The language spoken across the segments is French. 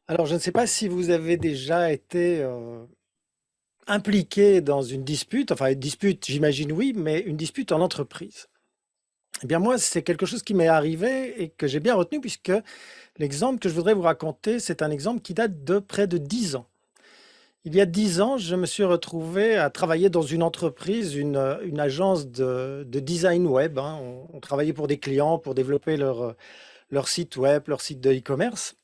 Alors, je ne sais pas si vous avez déjà été impliqué dans une dispute, enfin une dispute, j'imagine oui, mais une dispute en entreprise. Eh bien, moi, c'est quelque chose qui m'est arrivé et que j'ai bien retenu puisque l'exemple que je voudrais vous raconter, c'est un exemple qui date de près de 10 ans. Il y a 10 ans, je me suis retrouvé à travailler dans une entreprise, une agence de design web, hein. On travaillait pour des clients pour développer leur site web, leur site de e-commerce.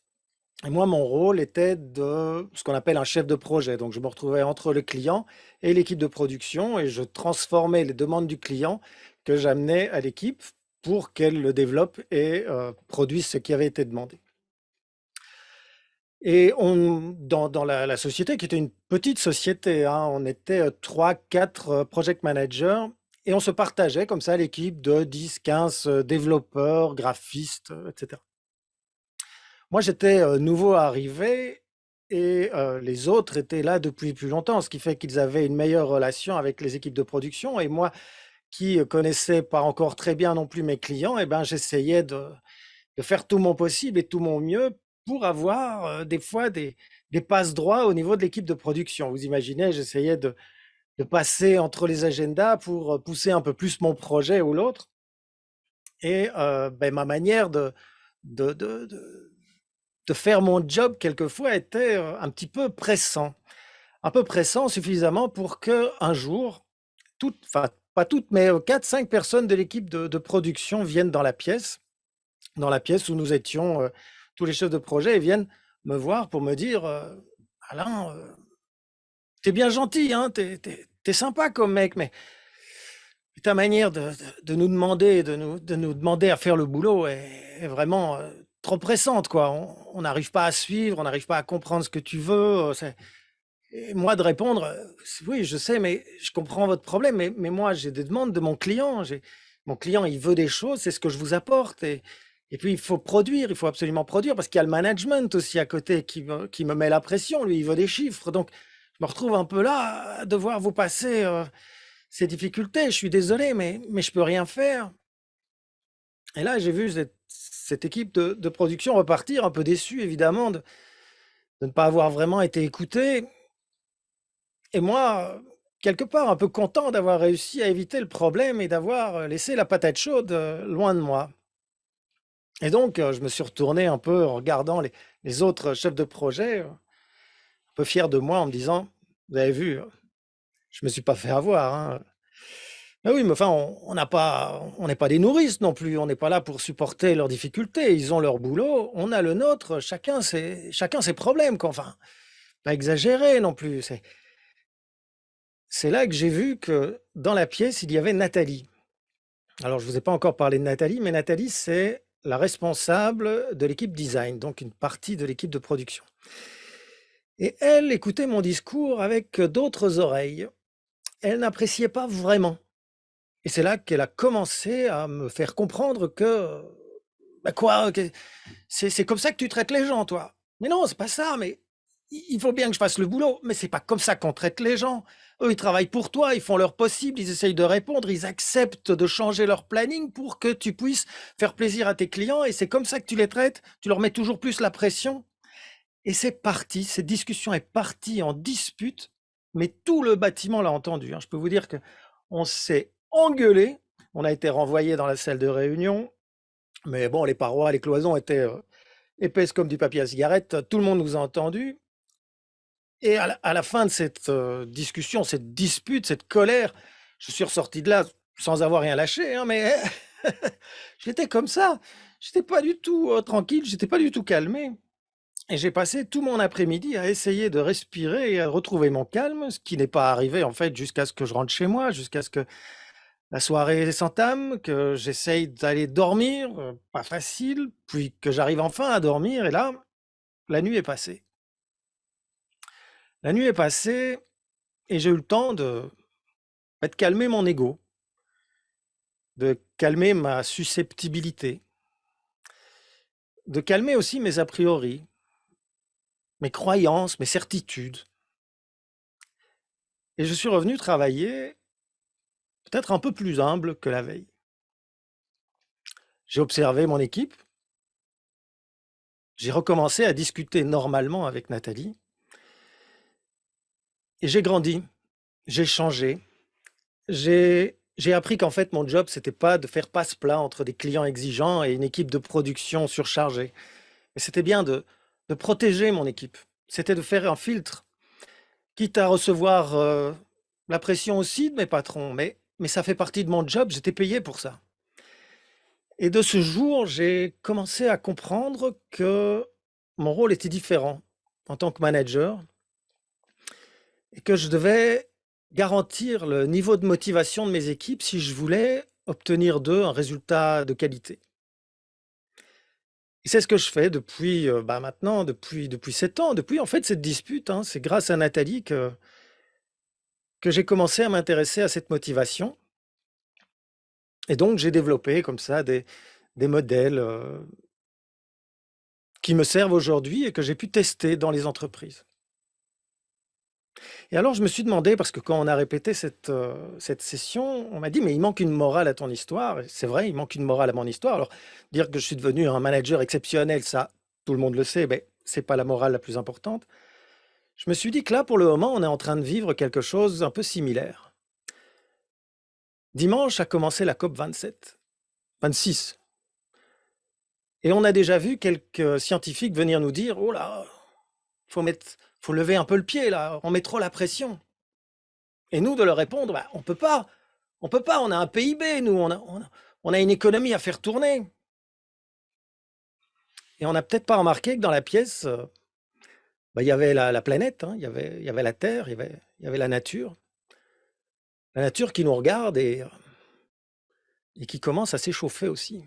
Et moi, mon rôle était de ce qu'on appelle un chef de projet. Donc, je me retrouvais entre le client et l'équipe de production et je transformais les demandes du client que j'amenais à l'équipe pour qu'elle le développe et produise ce qui avait été demandé. Et dans la société, qui était une petite société, hein, on était 3, 4 project managers et on se partageait comme ça l'équipe de 10, 15 développeurs, graphistes, etc. Moi, j'étais, nouveau arrivé et les autres étaient là depuis plus longtemps, ce qui fait qu'ils avaient une meilleure relation avec les équipes de production et moi qui, connaissais pas encore très bien non plus mes clients et ben, j'essayais de faire tout mon possible et tout mon mieux pour avoir, des fois des passe droits au niveau de l'équipe de production. Vous imaginez, j'essayais de passer entre les agendas pour, pousser un peu plus mon projet ou l'autre et beh, ma manière de de de de faire mon job quelquefois était, un peu pressant suffisamment pour que un jour, toutes enfin pas toutes, mais 4-5 personnes de l'équipe de production viennent dans la pièce où nous étions, tous les chefs de projet et viennent me voir pour me dire, «Alain, tu bien gentil, hein, tu sympa comme mec, mais ta manière de nous demander de nous demander à faire le boulot est vraiment, trop pressante, quoi. On n'arrive pas à suivre, on n'arrive pas à comprendre ce que tu veux, c'est» et moi de répondre, «Oui, je sais, mais je comprends votre problème, mais moi j'ai des demandes de mon client, j'ai mon client, il veut des choses, c'est ce que je vous apporte et puis il faut produire, il faut absolument produire parce qu'il y a le management aussi à côté qui me met la pression, lui, il veut des chiffres». Donc je me retrouve un peu là, à devoir vous passer, ces difficultés. Je suis désolé, mais je peux rien faire. Et là, j'ai vu cette équipe de production repartir un peu déçue évidemment de ne pas avoir vraiment été écoutée. Et moi, quelque part, un peu content d'avoir réussi à éviter le problème et d'avoir, laissé la patate chaude, loin de moi. Et donc, je me suis retourné un peu en regardant les autres chefs de projet, un peu fier de moi en me disant: «Vous avez vu, je me suis pas fait avoir, hein». Ah oui, mais enfin, on n'est pas des nourrices non plus, on n'est pas là pour supporter leurs difficultés. Ils ont leur boulot, on a le nôtre, chacun ses problèmes, quoi. Enfin, pas exagérer non plus. C'est là que j'ai vu que dans la pièce, il y avait Nathalie. Alors, je ne vous ai pas encore parlé de Nathalie, mais Nathalie, c'est la responsable de l'équipe design, donc une partie de l'équipe de production. Et elle écoutait mon discours avec d'autres oreilles. Elle n'appréciait pas vraiment. Et c'est là qu'elle a commencé à me faire comprendre que, bah quoi, c'est comme ça que tu traites les gens, toi. Mais non, c'est pas ça, mais il faut bien que je fasse le boulot, mais c'est pas comme ça qu'on traite les gens. Eux, ils travaillent pour toi, ils font leur possible, ils essayent de répondre, ils acceptent de changer leur planning pour que tu puisses faire plaisir à tes clients et c'est comme ça que tu les traites. Tu leur mets toujours plus la pression et c'est parti. Cette discussion est partie en dispute, mais tout le bâtiment l'a entendu, hein. Je peux vous dire que on s'est engueulé, on a été renvoyé dans la salle de réunion, mais bon, les parois, les cloisons étaient épaisses comme du papier à cigarette. Tout le monde nous a entendus. Et à la fin de cette discussion, cette dispute, cette colère, je suis ressorti de là sans avoir rien lâché, hein, mais j'étais comme ça. J'étais pas du tout tranquille, j'étais pas du tout calmé. Et j'ai passé tout mon après-midi à essayer de respirer et à retrouver mon calme, ce qui n'est pas arrivé en fait jusqu'à ce que je rentre chez moi, jusqu'à ce que la soirée s'entame, que j'essaye d'aller dormir, pas facile, puis que j'arrive enfin à dormir et là, la nuit est passée. La nuit est passée et j'ai eu le temps de calmer mon ego, de calmer ma susceptibilité, de calmer aussi mes a priori, mes croyances, mes certitudes et je suis revenu travailler peut-être un peu plus humble que la veille. J'ai observé mon équipe, j'ai recommencé à discuter normalement avec Nathalie et j'ai grandi, j'ai changé. J'ai appris qu'en fait, mon job, c'était pas de faire passe-plat entre des clients exigeants et une équipe de production surchargée. Mais c'était bien de protéger mon équipe. C'était de faire un filtre, quitte à recevoir la pression aussi de mes patrons. Mais ça fait partie de mon job, j'étais payé pour ça. Et de ce jour, j'ai commencé à comprendre que mon rôle était différent en tant que manager et que je devais garantir le niveau de motivation de mes équipes si je voulais obtenir d'eux un résultat de qualité. Et c'est ce que je fais depuis maintenant, depuis 7 ans, depuis en fait cette dispute, hein. C'est grâce à Nathalie que j'ai commencé à m'intéresser à cette motivation. Et donc, j'ai développé comme ça des modèles qui me servent aujourd'hui et que j'ai pu tester dans les entreprises. Et alors je me suis demandé, parce que quand on a répété cette session, on m'a dit: «Mais il manque une morale à ton histoire» et c'est vrai, il manque une morale à mon histoire. Alors dire que je suis devenu un manager exceptionnel, ça, tout le monde le sait, mais c'est pas la morale la plus importante. Je me suis dit que là, pour le moment, on est en train de vivre quelque chose un peu similaire. Dimanche a commencé la COP 27, 26 et on a déjà vu quelques scientifiques venir nous dire: «Oh là, faut lever un peu le pied là, on met trop la pression». Et nous de leur répondre: «Bah, on peut pas, on a un PIB nous, on a une économie à faire tourner». Et on n'a peut-être pas remarqué que dans la pièce, il y avait la planète, hein, il y avait la Terre, il y avait la nature. La nature qui nous regarde et qui commence à s'échauffer aussi.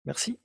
Merci.